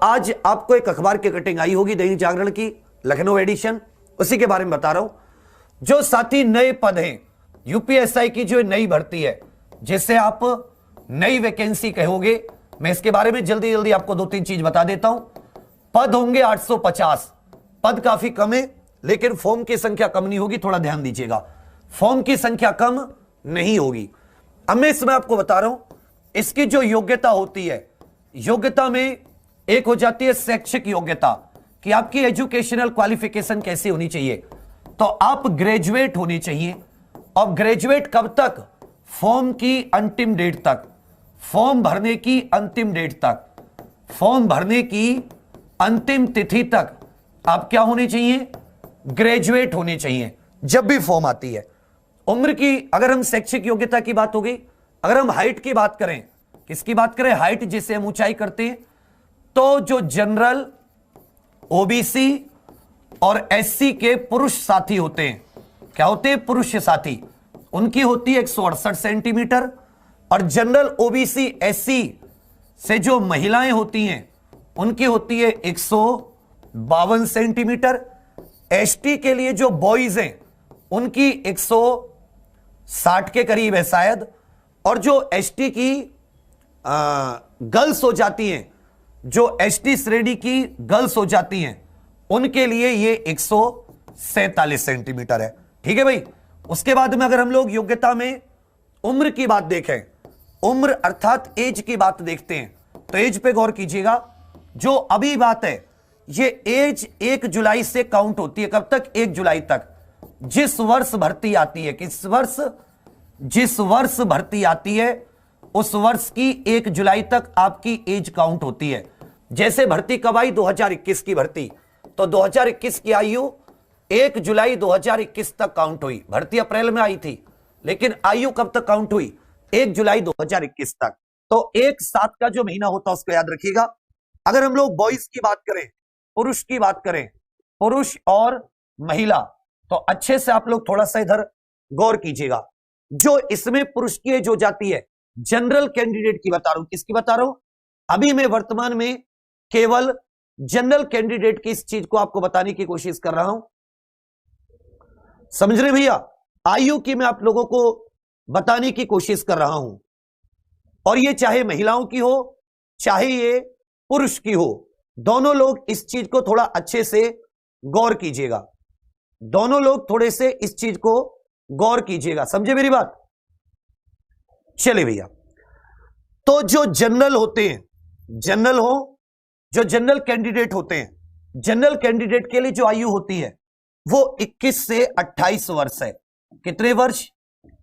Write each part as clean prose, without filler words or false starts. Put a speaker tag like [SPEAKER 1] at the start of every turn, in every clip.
[SPEAKER 1] आज आपको एक अखबार की कटिंग आई होगी दैनिक जागरण की लखनऊ एडिशन, उसी के बारे में बता रहा हूं। जो साथी नए पद हैं, यूपीएसआई की जो नई भर्ती है, जिसे आप नई वैकेंसी कहोगे, मैं इसके बारे में जल्दी जल्दी आपको 2-3 चीज बता देता हूं। पद होंगे 850, पद काफी कम है, लेकिन फॉर्म की संख्या कम नहीं होगी, थोड़ा ध्यान दीजिएगा, फॉर्म की संख्या कम नहीं होगी। अब मैं इसमें आपको बता रहा हूं, इसकी जो योग्यता होती है, योग्यता में एक हो जाती है शैक्षिक योग्यता कि आपकी एजुकेशनल क्वालिफिकेशन कैसी होनी चाहिए, तो आप ग्रेजुएट होनी चाहिए। और ग्रेजुएट कब तक? फॉर्म की अंतिम डेट तक, फॉर्म भरने की अंतिम डेट तक, फॉर्म भरने की अंतिम तिथि तक आप क्या होने चाहिए? ग्रेजुएट होने चाहिए जब भी फॉर्म आती है। उम्र की, अगर हम शैक्षिक योग्यता की बात हो गई, अगर हम हाइट की बात करें, किसकी बात करें? हाइट, जिसे हम ऊंचाई करते हैं, तो जो जनरल, ओबीसी और एससी के पुरुष साथी होते हैं, क्या होते हैं? पुरुष साथी, उनकी होती है 168 सेंटीमीटर। और जनरल, ओबीसी, एससी से जो महिलाएं होती हैं, उनकी होती है 152 सेंटीमीटर। एसटी के लिए जो बॉयज हैं, उनकी 160 के करीब है शायद। और जो एसटी की गर्ल्स हो जाती हैं, जो एसटी श्रेणी की गर्ल्स हो जाती हैं, उनके लिए ये 147 सेंटीमीटर है। ठीक है भाई। उसके बाद में अगर हम लोग योग्यता में उम्र की बात देखें, उम्र अर्थात एज की बात देखते हैं, तो एज पे गौर कीजिएगा। जो अभी बात है, ये एज 1 जुलाई से काउंट होती है। कब तक? 1 जुलाई तक। जिस वर्ष भर्ती आती है, किस वर्ष? जिस वर्ष भर्ती आती है, उस वर्ष की 1 जुलाई तक आपकी एज काउंट होती है। जैसे भर्ती कब आई? 2021 की भर्ती, तो 2021 की आयु 1 जुलाई 2021 तक काउंट हुई। भर्ती अप्रैल में आई थी, लेकिन आयु कब तक काउंट हुई? 1 जुलाई 2021 तक। तो 1/7 का जो महीना होता है उसको याद रखिएगा। अगर हम लोग बॉयज की बात करें, पुरुष की बात करें, पुरुष और महिला, तो अच्छे से आप लोग थोड़ा सा इधर गौर कीजिएगा। जो इसमें पुरुष की एज हो जाती है, जनरल कैंडिडेट की बता रहा हूं। किसकी बता रहा हूं? अभी मैं वर्तमान में केवल जनरल कैंडिडेट की इस चीज को आपको बताने की कोशिश कर रहा हूं। समझ रहे भैया? आयु की मैं आप लोगों को बताने की कोशिश कर रहा हूं, और ये चाहे महिलाओं की हो, चाहे ये पुरुष की हो, दोनों लोग इस चीज को थोड़ा अच्छे से गौर कीजिएगा। दोनों लोग थोड़े से इस चीज को गौर कीजिएगा। समझे मेरी बात? चले भैया, तो जो जनरल होते हैं, जनरल हो, जो जनरल कैंडिडेट होते हैं, जनरल कैंडिडेट के लिए जो आयु होती है वो 21 से 28 वर्ष है। कितने वर्ष?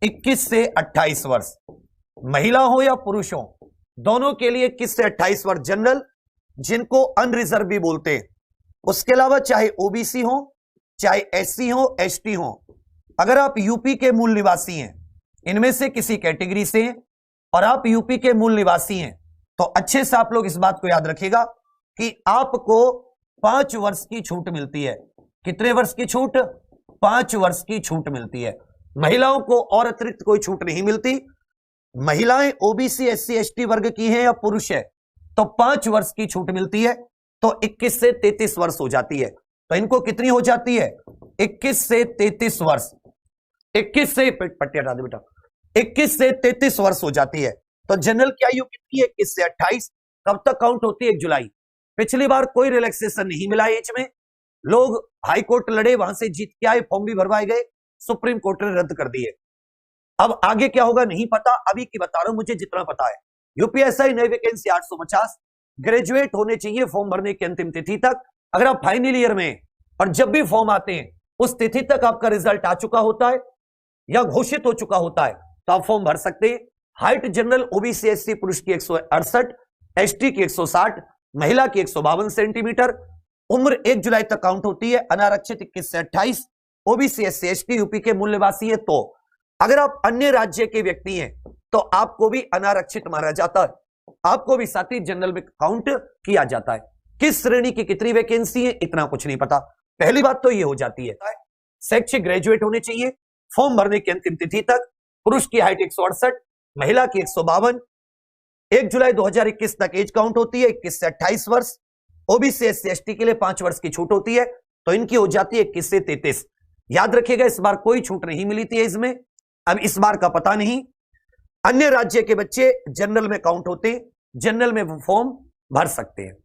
[SPEAKER 1] 21 से 28 वर्ष। महिला हो या पुरुष हो, दोनों के लिए 21 से 28 वर्ष जनरल, जिनको अनरिजर्व भी बोलते हैं। उसके अलावा चाहे ओबीसी हो, चाहे एससी हो, एसटी हो, अगर आप यूपी के मूल निवासी हैं, इनमें से किसी कैटेगरी से हैं, और आप यूपी के मूल निवासी हैं, तो अच्छे से आप लोग इस बात को याद रखिएगा कि आपको 5 वर्ष की छूट मिलती है। कितने वर्ष की छूट? 5 वर्ष की छूट मिलती है। महिलाओं को और अतिरिक्त कोई छूट नहीं मिलती। महिलाएं ओबीसी, एससी, एसटी वर्ग की हैं या पुरुष है, तो 5 वर्ष की छूट मिलती है, तो 21 से 33 वर्ष हो जाती है। तो इनको कितनी हो जाती है? 21 से 33 वर्ष। 21 से पट्टी हटा दे बेटा, 21 से 33 वर्ष हो जाती है। तो जनरल की आयु कितनी है? 21 से 28। कब तक काउंट होती है? 1 जुलाई। पिछली बार कोई रिलैक्सेशन नहीं मिला एज में, लोग हाई कोर्ट लड़े, वहां से जीत के आए, फॉर्म भी भरवाए गए, सुप्रीम कोर्ट ने रद्द कर दिए। अब आगे क्या होगा नहीं पता, अभी की बता रहा हूं मुझे जितना पता है। यूपीएसआई नई वैकेंसी 850, ग्रेजुएट होने चाहिए फॉर्म भरने की अंतिम तिथि तक। अगर आप फाइनल ईयर में, और जब भी फॉर्म आते हैं उस तिथि तक आपका रिजल्ट आ चुका होता है या घोषित हो चुका होता है, तो आप फॉर्म भर सकते हैं। हाइट जनरल, ओबीसी, एससी पुरुष की 168, एसटी की 160, महिला की 152 सेंटीमीटर। उम्र 1 जुलाई तक काउंट होती है। अनारक्षित 21 से 28, ओबीसी, एससी, एसटी यूपी के मूल निवासी है। तो अगर आप अन्य राज्य के व्यक्ति हैं तो आपको भी अनारक्षित माना जाता है, आपको भी साथ ही जनरल में काउंट किया जाता है। किस श्रेणी की कितनी वैकेंसी है इतना कुछ नहीं पता। पहली बात तो ये हो जाती है, शैक्षिक ग्रेजुएट होने चाहिए फॉर्म भरने की अंतिम तिथि तक। पुरुष की हाइट 168, महिला की 152। 1 जुलाई 2021 तक एज काउंट होती है 21 से 28 वर्ष। ओबीसी SC ST के लिए 5 वर्ष की छूट होती है, तो इनकी हो जाती है 21 से 33। याद रखिएगा इस बार कोई छूट नहीं मिली थी इसमें, अब इस बार का पता नहीं। अन्य राज्य के बच्चे जनरल में काउंट होते हैं, जनरल में वो फॉर्म भर सकते हैं।